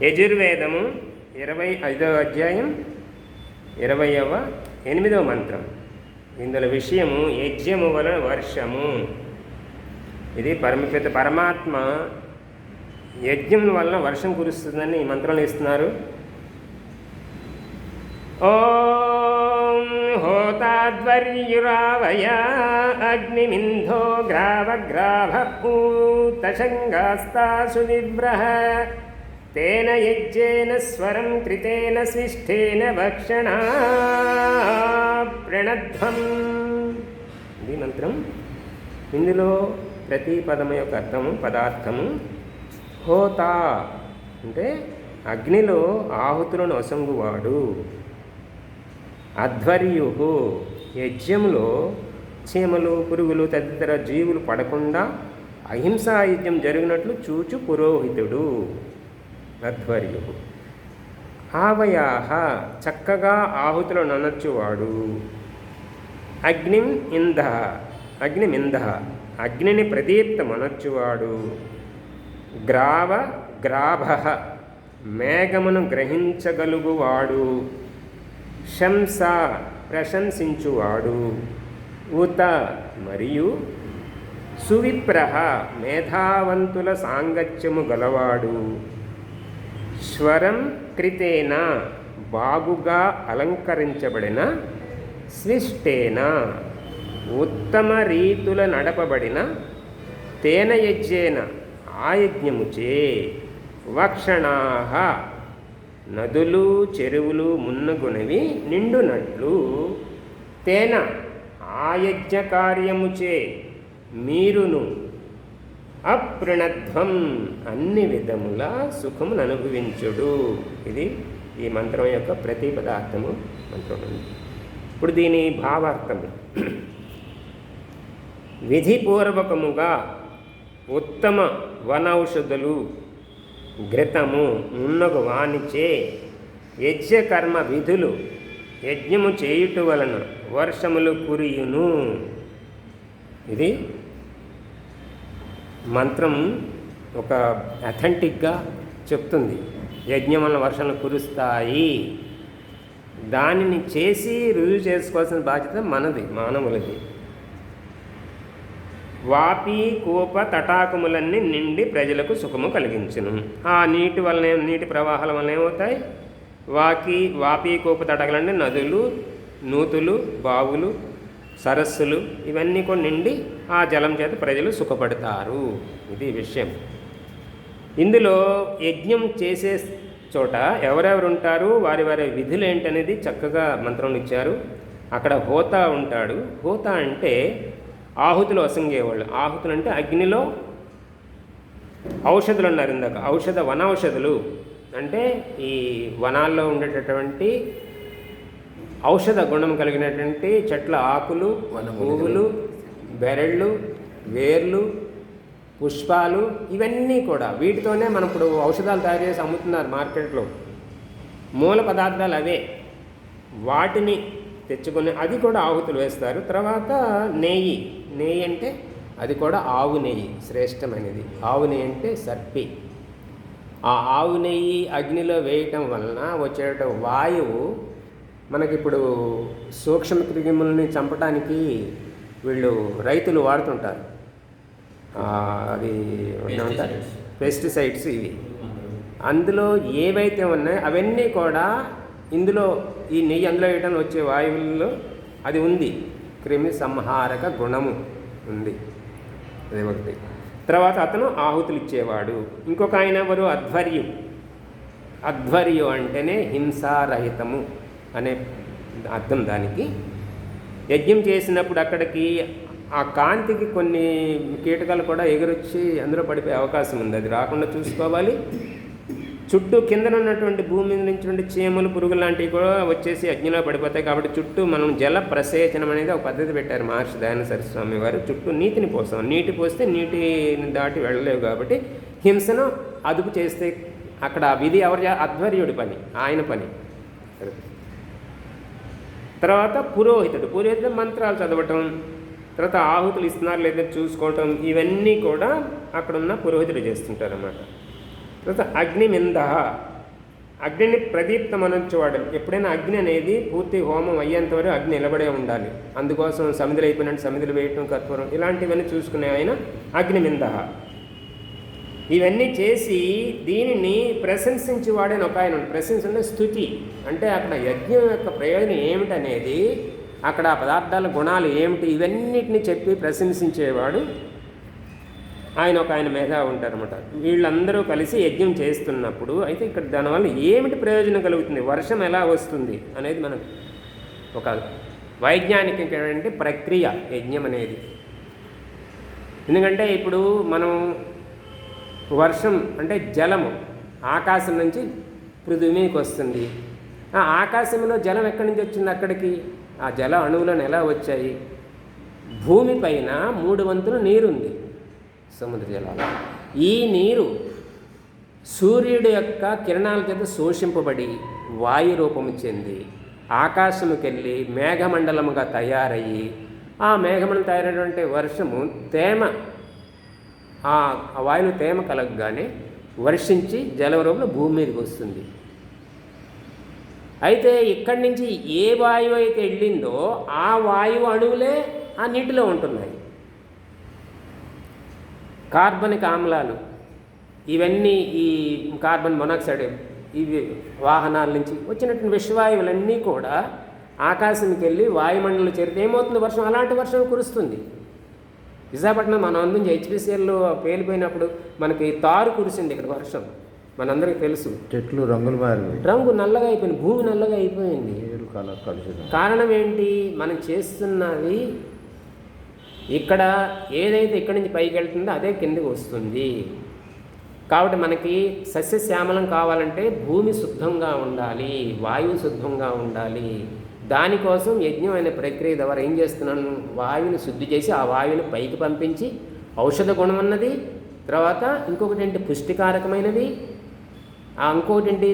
యజుర్వేదము 25వ అధ్యాయం 28వ మంత్రం. ఇందులో విషయము యజ్ఞము వలన వర్షము. ఇది పరమాత్మ యజ్ఞం వలన వర్షం కురుస్తుందని ఈ మంత్రంలో ఇస్తున్నారు. ఓం హోతాద్వర్యురావయ అగ్నిమింధో గ్రావగ్రాభ ఊతశంగాస్తాసు వివ్రహ తేన యజ్ఞేన స్వరం కృతేన స్విష్ఠేన భక్షణా ప్రణధ్వం. ఇది మంత్రం. ఇందులో ప్రతి పదము యొక్క అర్థము పదార్థము. హోత అంటే అగ్నిలో ఆహుతులను వసంగువాడు. అధ్వర్యు యజ్ఞంలో చీమలు పురుగులు తదితర జీవులు పడకుండా అహింసా యజ్ఞం జరిగినట్లు చూచు పురోహితుడు అధ్వర్యు. ఆవయాహ చక్కగా ఆహుతులను అనర్చువాడు. అగ్నిమింధ అగ్నిని ప్రదీప్తమనర్చువాడు. గ్రాభ మేఘమును గ్రహించగలుగువాడు. శంస ప్రశంసించువాడు. ఉత మరియు సువిప్రహ మేధావంతుల సాంగత్యము గలవాడు. స్వరం కృతేన బాగుగా అలంకరించబడిన. స్విష్టేన ఉత్తమ రీతుల నడపబడిన. తేన యజ్ఞేన ఆయజ్ఞముచే. వక్షణాహ నదులు చెరువులు మున్నగునవి నిండునట్లు. తేన ఆయజ్ఞ కార్యముచే మీరును అప్రణధ్వం అన్ని విధముల సుఖమును అనుభవించుడు. ఇది ఈ మంత్రం యొక్క ప్రతి పదార్థము మంత్రం. ఇప్పుడు దీని భావార్థము. విధిపూర్వకముగా ఉత్తమ వనౌషధులు ఘృతము మున్నగు వానిచే యజ్ఞకర్మ విధులు యజ్ఞము చేయుట వలన వర్షములు కురియును. ఇది మంత్రం ఒక అథెంటిక్గా చెప్తుంది. యజ్ఞం వలన వర్షాలు కురుస్తాయి. దానిని చేసి రుజువు చేసుకోవాల్సిన బాధ్యత మనది, మానవులది. వాపి కూప తటాకములన్నీ నిండి ప్రజలకు సుఖము కలిగించును. ఆ నీటి ప్రవాహాల వలన ఏమవుతాయి? వాపి కూప తటాకలంటే నదులు, నూతులు, బావులు, సరస్సులు ఇవన్నీ కూడా నిండి ఆ జలం చేత ప్రజలు సుఖపడతారు. ఇది విషయం. ఇందులో యజ్ఞం చేసే చోట ఎవరెవరు ఉంటారు, వారి వారి విధులు ఏంటనేది చక్కగా మంత్రంలో ఇచ్చారు. అక్కడ హోత ఉంటాడు. హోత అంటే ఆహుతులు వసంగేవాళ్ళు. ఆహుతులు అంటే అగ్నిలో ఔషధులు అన్నారు ఇందాక. వనౌషధులు అంటే ఈ వనాల్లో ఉండేటటువంటి ఔషధ గుణం కలిగినటువంటి చెట్ల ఆకులు, పువ్వులు, బెరళ్ళు, వేర్లు, పుష్పాలు ఇవన్నీ కూడా వీటితోనే మనం ఇప్పుడు ఔషధాలు తయారు చేసి అమ్ముతున్నారు మార్కెట్లో. మూల పదార్థాలు అవే. వాటిని తెచ్చుకొని అది కూడా ఆహుతులు వేస్తారు. తర్వాత నెయ్యి అంటే అది కూడా ఆవు నెయ్యి శ్రేష్టమైనది. ఆవు నెయ్యి అంటే సర్పి. ఆ ఆవు నెయ్యి అగ్నిలో వేయటం వలన వచ్చేట వాయువు మనకిప్పుడు సూక్ష్మ క్రిములని చంపడానికి వీళ్ళు రైతులు వాడుతుంటారు. అది ఏమంటారు, పెస్టిసైడ్స్. ఇవి అందులో ఏవైతే ఉన్నాయో అవన్నీ కూడా ఇందులో ఈ నెయ్యి అందులో వేయడం వచ్చే వాయువుల్లో అది ఉంది. క్రిమి సంహారక గుణము ఉంది. అది ఒకటి. తర్వాత అతను ఆహుతులు ఇచ్చేవాడు. ఇంకొక ఆయన ఎవరు? అధ్వర్యు అంటేనే హింసారహితము అనే అర్థం దానికి. యజ్ఞం చేసినప్పుడు అక్కడికి ఆ కాంతికి కొన్ని కీటకాలు కూడా ఎగురొచ్చి అందులో పడిపోయే అవకాశం ఉంది. అది రాకుండా చూసుకోవాలి. చుట్టూ కిందన ఉన్నటువంటి భూమి నుంచి చీమలు పురుగులు లాంటివి కూడా వచ్చేసి అగ్నిలో పడిపోతాయి. కాబట్టి చుట్టూ మనం జల ప్రసేచనం అనేది ఒక పద్ధతి పెట్టారు మహర్షి దయానంద సరస్వతి స్వామి వారు. చుట్టూ నీటిని పోస్తాం. నీటి పోస్తే నీటిని దాటి వెళ్ళలేవు. కాబట్టి హింసను అదుపు చేస్తే అక్కడ విధి ఎవరి అధ్వర్యుడి పని, ఆయన పని. తర్వాత పురోహితుడు మంత్రాలు చదవటం, తర్వాత ఆహుతులు ఇస్తున్నారు లేదా చూసుకోవటం, ఇవన్నీ కూడా అక్కడున్న పురోహితుడు చేస్తుంటారన్నమాట. తర్వాత అగ్నిమింద అగ్నిని ప్రదీప్తమనొచ్చేవాడు. ఎప్పుడైనా అగ్ని అనేది పూర్తి హోమం అయ్యేంత వరకు అగ్ని నిలబడే ఉండాలి. అందుకోసం సమిధులు అయిపోయినట్టు సమిధులు వేయటం, కర్పూరం ఇలాంటివన్నీ చూసుకునే ఆయన అగ్నిమిందహ. ఇవన్నీ చేసి దీనిని ప్రశంసించేవాడని ఒక ఆయన. ప్రశంస అంటే స్తుతి, అంటే అక్కడ యజ్ఞం యొక్క ప్రయోజనం ఏమిటనేది, అక్కడ పదార్థాల గుణాలు ఏమిటి, ఇవన్నిటిని చెప్పి ప్రశంసించేవాడు ఆయన. ఒక ఆయన మేధావి ఉంటారన్నమాట. వీళ్ళందరూ కలిసి యజ్ఞం చేస్తున్నప్పుడు అయితే ఇక్కడ దానివల్ల ఏమిటి ప్రయోజనం కలుగుతుంది, వర్షం ఎలా వస్తుంది అనేది మనకు ఒక వైజ్ఞానికమైనటువంటి ప్రక్రియ యజ్ఞం అనేది. ఎందుకంటే ఇప్పుడు మనం వర్షం అంటే జలము ఆకాశం నుంచి పృథివీ మీదకి వస్తుంది. ఆ ఆకాశంలో జలం ఎక్కడి నుంచి వచ్చింది అక్కడికి, ఆ జల అణువులను ఎలా వచ్చాయి, భూమి పైన 3 వంతులు నీరుంది, సముద్ర జలాలు. ఈ నీరు సూర్యుడి యొక్క కిరణాల చేత శోషింపబడి వాయు రూపము చెంది ఆకాశముకి వెళ్ళి మేఘమండలముగా తయారయ్యి, ఆ మేఘమండలం తయారైనటువంటి వర్షము తేమ, ఆ వాయువు తేమ కలగగానే వర్షించి జలరూపంలో భూమి మీదకి వస్తుంది. అయితే ఇక్కడి నుంచి ఏ వాయువు అయితే వెళ్ళిందో ఆ వాయువు అణువులే ఆ నీటిలో ఉంటున్నాయి. కార్బనిక్ ఆమ్లాలు ఇవన్నీ, ఈ కార్బన్ మొనాక్సైడ్, ఇవి వాహనాల నుంచి వచ్చినటువంటి విషవాయువులన్నీ కూడా ఆకాశంకి వెళ్ళి వాయుమండలం చేరితే ఏమవుతుంది, వర్షం, అలాంటి వర్షం కురుస్తుంది. విశాఖపట్నం మన అందరం హెచ్పిసిఎల్లో పేలిపోయినప్పుడు మనకి తారు కురిసింది ఇక్కడ వర్షం, మనందరికీ తెలుసు. చెట్లు రంగులు మారిపోయి, రంగు నల్లగా అయిపోయింది, భూమి నల్లగా అయిపోయింది. కారణం ఏంటి, మనం చేస్తున్నది ఇక్కడ ఏదైతే ఇక్కడి నుంచి పైకి వెళ్తుందో అదే కిందకి వస్తుంది. కాబట్టి మనకి సస్యశ్యామలం కావాలంటే భూమి శుద్ధంగా ఉండాలి, వాయువు శుద్ధంగా ఉండాలి. దానికోసం యజ్ఞం అనే ప్రక్రియ ద్వారా ఏం చేస్తున్నాను, వాయువుని శుద్ధి చేసి ఆ వాయువుని పైకి పంపించి ఔషధ గుణం అన్నది, తర్వాత ఇంకొకటి ఏంటి పుష్టికారకమైనది, ఇంకొకటి ఏంటి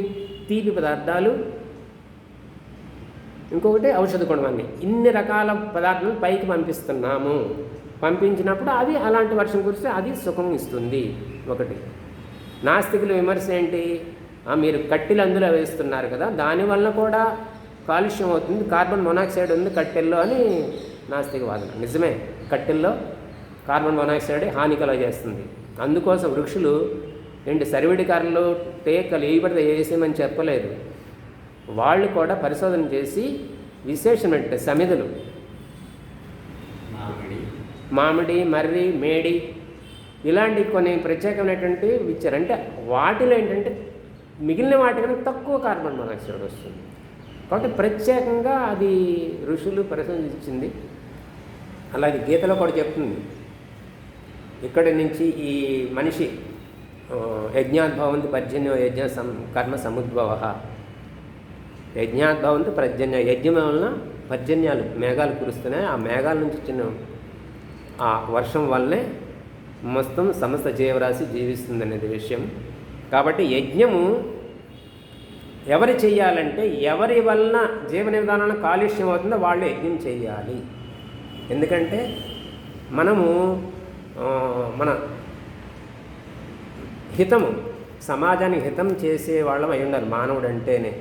తీపి పదార్థాలు, ఇంకొకటి ఔషధ గుణం అన్ని, ఇన్ని రకాల పదార్థాలను పైకి పంపిస్తున్నాము. పంపించినప్పుడు అది అలాంటి వర్షం కురిస్తే అది సుఖం ఇస్తుంది. ఒకటి. నాస్తికుల విమర్శ ఏంటి, మీరు కట్టెలు అందులో వేస్తున్నారు కదా, దానివల్ల కూడా కాలుష్యం అవుతుంది, కార్బన్ మొనాక్సైడ్ ఉంది కట్టెల్లో అని నాస్తిక వాదన. నిజమే, కట్టెల్లో కార్బన్ మొనాక్సైడ్ హానికల చేస్తుంది. అందుకోసం వృక్షులు ఏంటి సరివిడికారులు టేకలు ఏ పడితే వేసేయమని చెప్పలేదు. వాళ్ళు కూడా పరిశోధన చేసి విశేషమైన సమిధులు, మామిడి, మర్రి, మేడి ఇలాంటి కొన్ని ప్రత్యేకమైనటువంటి ఇచ్చారు. అంటే వాటిలో ఏంటంటే మిగిలిన వాటికన్నా తక్కువ కార్బన్ మొనాక్సైడ్ వస్తుంది. కాబట్టి ప్రత్యేకంగా అది ఋషులు పరిశోధించింది. అలాగే గీతలో కూడా చెప్తుంది, ఇక్కడి నుంచి ఈ మనిషి యజ్ఞాద్భవంతి పర్జన్య యజ్ఞ కర్మ సముద్భవ, యజ్ఞాద్భవంతి పర్జన్య, యజ్ఞం వలన పర్జన్యాలు మేఘాలు కురుస్తున్నాయి, ఆ మేఘాల నుంచి చిన్న ఆ వర్షం వల్లనే మొత్తం సమస్త జీవరాశి జీవిస్తుంది అనేది విషయం. కాబట్టి యజ్ఞము ఎవరు చేయాలంటే ఎవరి వలన జీవన విధానాన్ని కాలుష్యం అవుతుందో వాళ్ళు యజ్ఞం చేయాలి. ఎందుకంటే మనము మన హితము, సమాజానికి హితం చేసే వాళ్ళం అయి ఉండాలి. మానవుడు అంటేనే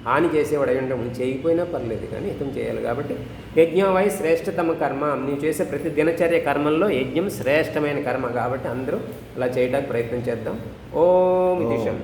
హాని చేసేవాడు అయి ఉండడం, చేయకపోయినా పర్లేదు కానీ హితం చేయాలి. కాబట్టి యజ్ఞం వై శ్రేష్టతమ కర్మ, నీవు చేసే ప్రతి దినచర్య కర్మల్లో యజ్ఞం శ్రేష్టమైన కర్మ. కాబట్టి అందరూ అలా చేయడానికి ప్రయత్నం చేద్దాం. ఓం దిశం.